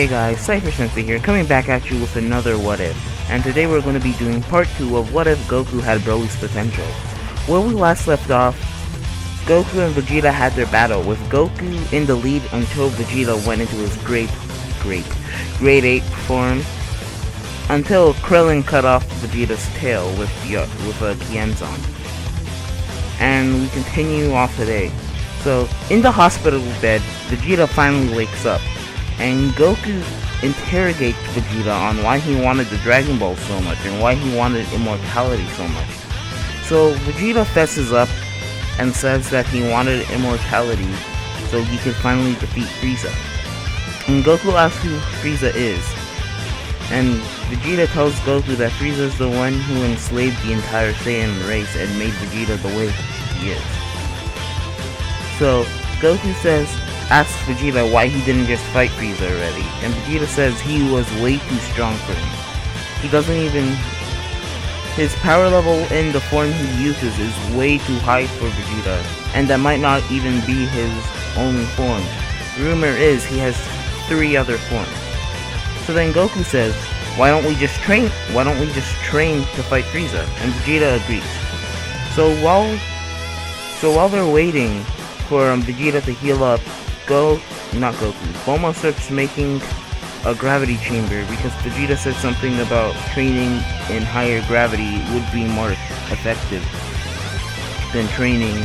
Hey guys, Cypher Sensei here, coming back at you with another What If, and today we're going to be doing part 2 of What If Goku had Broly's potential. Where we last left off, Goku and Vegeta had their battle, with Goku in the lead until Vegeta went into his Grade 8 form, until Krillin cut off Vegeta's tail with a Kienzon. And we continue off today. So, in the hospital bed, Vegeta finally wakes up, and Goku interrogates Vegeta on why he wanted the Dragon Ball so much, and why he wanted immortality so much. So, Vegeta fesses up, and says that he wanted immortality so he could finally defeat Frieza. And Goku asks who Frieza is, and Vegeta tells Goku that Frieza is the one who enslaved the entire Saiyan race and made Vegeta the way he is. So, Goku asks Vegeta why he didn't just fight Frieza already, and Vegeta says he was way too strong for him. He doesn't even... His power level in the form he uses is way too high for Vegeta, and that might not even be his only form. Rumor is he has 3 other forms. So then Goku says, why don't we just train to fight Frieza? And Vegeta agrees. So while they're waiting for Vegeta to heal up, Bulma starts making a gravity chamber because Vegeta said something about training in higher gravity would be more effective than training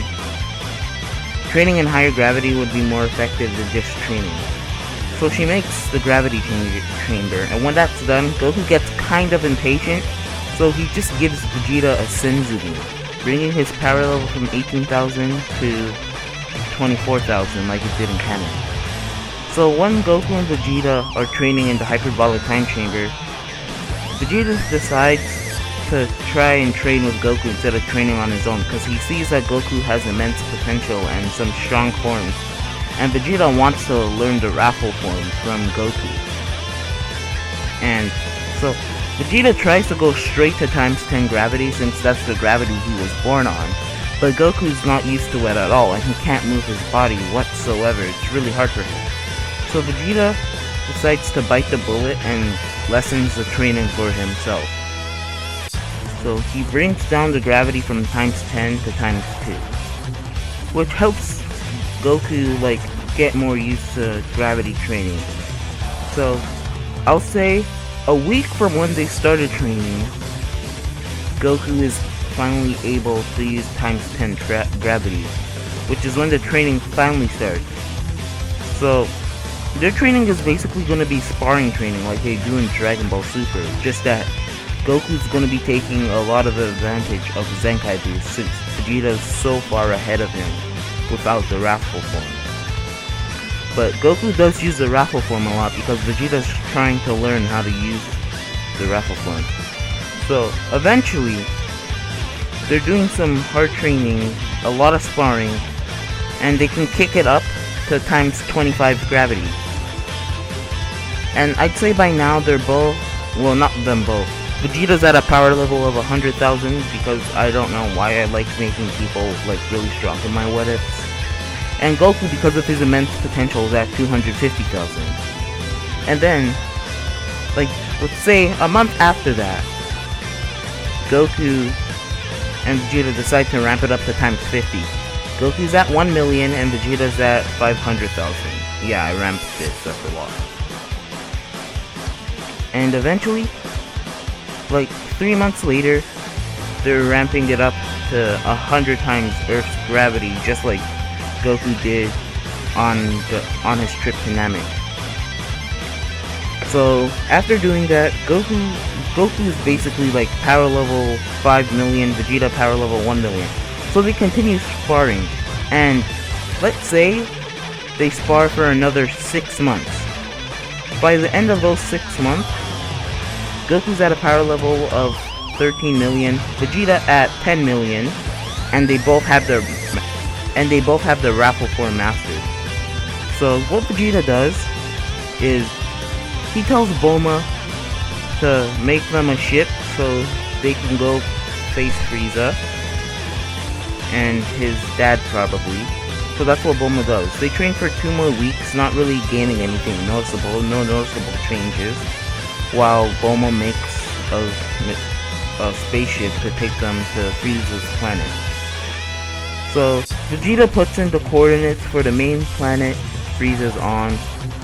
in higher gravity would be more effective than just training. So she makes the gravity chamber, and when that's done, Goku gets kind of impatient, so he just gives Vegeta a Senzu, bringing his power level from 18,000 to 24,000 like it did in canon. So when Goku and Vegeta are training in the hyperbolic time chamber, Vegeta decides to try and train with Goku instead of training on his own, because he sees that Goku has immense potential and some strong forms, and Vegeta wants to learn the raffle form from Goku. And so Vegeta tries to go straight to times 10 gravity since that's the gravity he was born on, but Goku's not used to it at all and he can't move his body whatsoever. It's really hard for him. So Vegeta decides to bite the bullet and lessens the training for himself. So he brings down the gravity from times 10 to times 2, which helps Goku get more used to gravity training. So I'll say a week from when they started training, Goku is finally able to use times 10 gravity, which is when the training finally starts. So their training is basically going to be sparring training like they do in Dragon Ball Super, just that Goku's going to be taking a lot of advantage of Zenkai boost since Vegeta is so far ahead of him without the raffle form. But Goku does use the raffle form a lot because Vegeta's trying to learn how to use the raffle form. So eventually, they're doing some hard training, a lot of sparring, and they can kick it up to times 25 gravity. And I'd say by now they're both, well, not them both. Vegeta's at a power level of 100,000 because I don't know why I like making people really strong in my what ifs. And Goku, because of his immense potential, is at 250,000. And then, let's say a month after that, Goku and Vegeta decide to ramp it up to times 50. Goku's at 1 million and Vegeta's at 500,000. Yeah, I ramped this up a lot. And eventually, 3 months later, they're ramping it up to 100 times Earth's gravity, just like Goku did on his trip to Namek. So after doing that, Goku is basically power level 5 million, Vegeta power level 1 million. So they continue sparring, and let's say they spar for another 6 months. By the end of those 6 months, Goku's at a power level of 13 million, Vegeta at 10 million, and they both have the raffle form mastered. So what Vegeta does is he tells Bulma to make them a ship so they can go face Frieza and his dad probably. So that's what Bulma does. They train for 2 more weeks, not really gaining anything noticeable, no noticeable changes, while Bulma makes a spaceship to take them to Frieza's planet. So Vegeta puts in the coordinates for the main planet Frieza's on,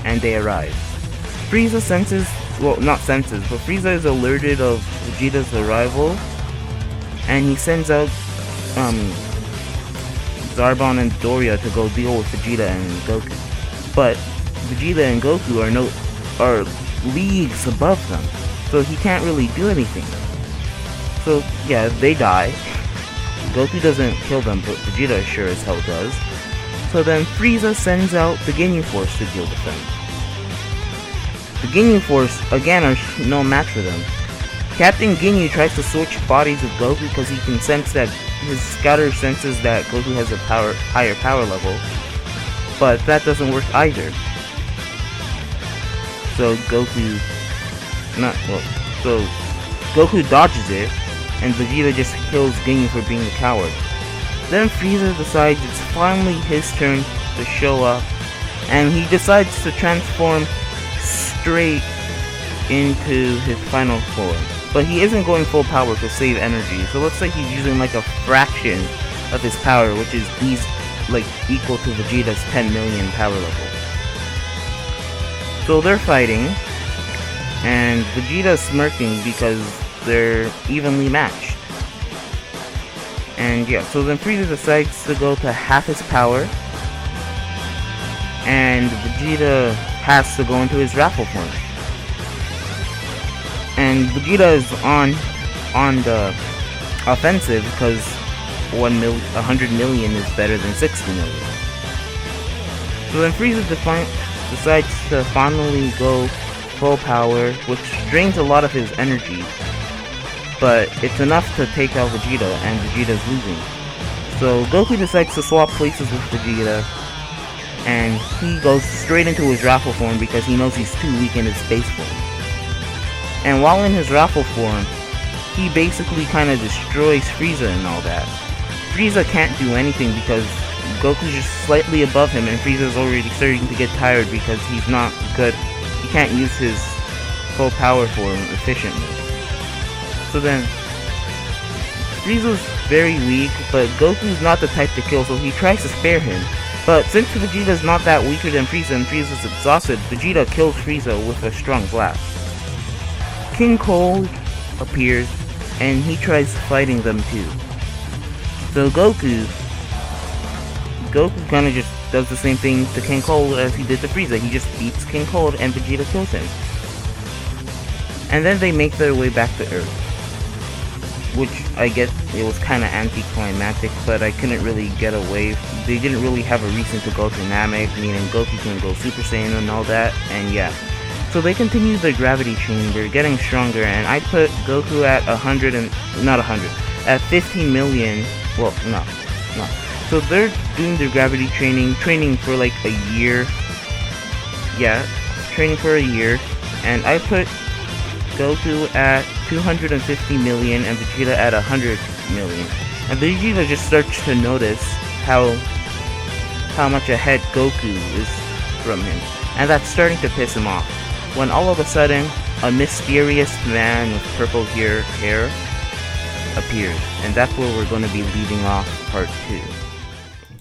and they arrive. Frieza senses, well, not senses, but Frieza is alerted of Vegeta's arrival, and he sends out Zarbon and Doria to go deal with Vegeta and Goku. But Vegeta and Goku are leagues above them, so he can't really do anything. So yeah, they die. Goku doesn't kill them, but Vegeta sure as hell does. So then Frieza sends out the Ginyu Force to deal with them. The Ginyu Force, again, are no match for them. Captain Ginyu tries to switch bodies with Goku because he can sense that his scouter senses that Goku has a higher power level, but that doesn't work either. So Goku dodges it, and Vegeta just kills Ginyu for being a coward. Then Frieza decides it's finally his turn to show up, and he decides to transform straight into his final form. But he isn't going full power to save energy, so looks like he's using like a fraction of his power, which is equal to Vegeta's 10 million power level. So they're fighting, and Vegeta's smirking because they're evenly matched. And yeah, so then Frieza decides to go to half his power, and Vegeta has to go into his raffle form. And Vegeta is on the offensive because 100 million is better than 60 million. So then Frieza decides to finally go full power, which drains a lot of his energy, but it's enough to take out Vegeta, and Vegeta's losing. So Goku decides to swap places with Vegeta, and he goes straight into his raffle form because he knows he's too weak in his base form. And while in his raffle form, he basically kind of destroys Frieza and all that. Frieza can't do anything because Goku's just slightly above him, and Frieza's already starting to get tired because he's not good. He can't use his full power form efficiently. So then, Frieza's very weak, but Goku's not the type to kill, so he tries to spare him. But since Vegeta's not that weaker than Frieza and Frieza's exhausted, Vegeta kills Frieza with a strong blast. King Cold appears, and he tries fighting them too. So Goku kinda just does the same thing to King Cold as he did to Frieza. He just beats King Cold and Vegeta kills him. And then they make their way back to Earth, which I get it was kinda anticlimactic, but I couldn't really get away. They didn't really have a reason to go to Namek, meaning Goku can go Super Saiyan and all that, and yeah. So they continue their gravity chamber, getting stronger, and I put Goku at 15 million, well, no. So they're doing their gravity training for like a year, yeah, training for a year, and I put Goku at 250 million and Vegeta at 100 million. And Vegeta just starts to notice how much ahead Goku is from him, and that's starting to piss him off. When all of a sudden, a mysterious man with purple hair appears, and that's where we're going to be leaving off part 2.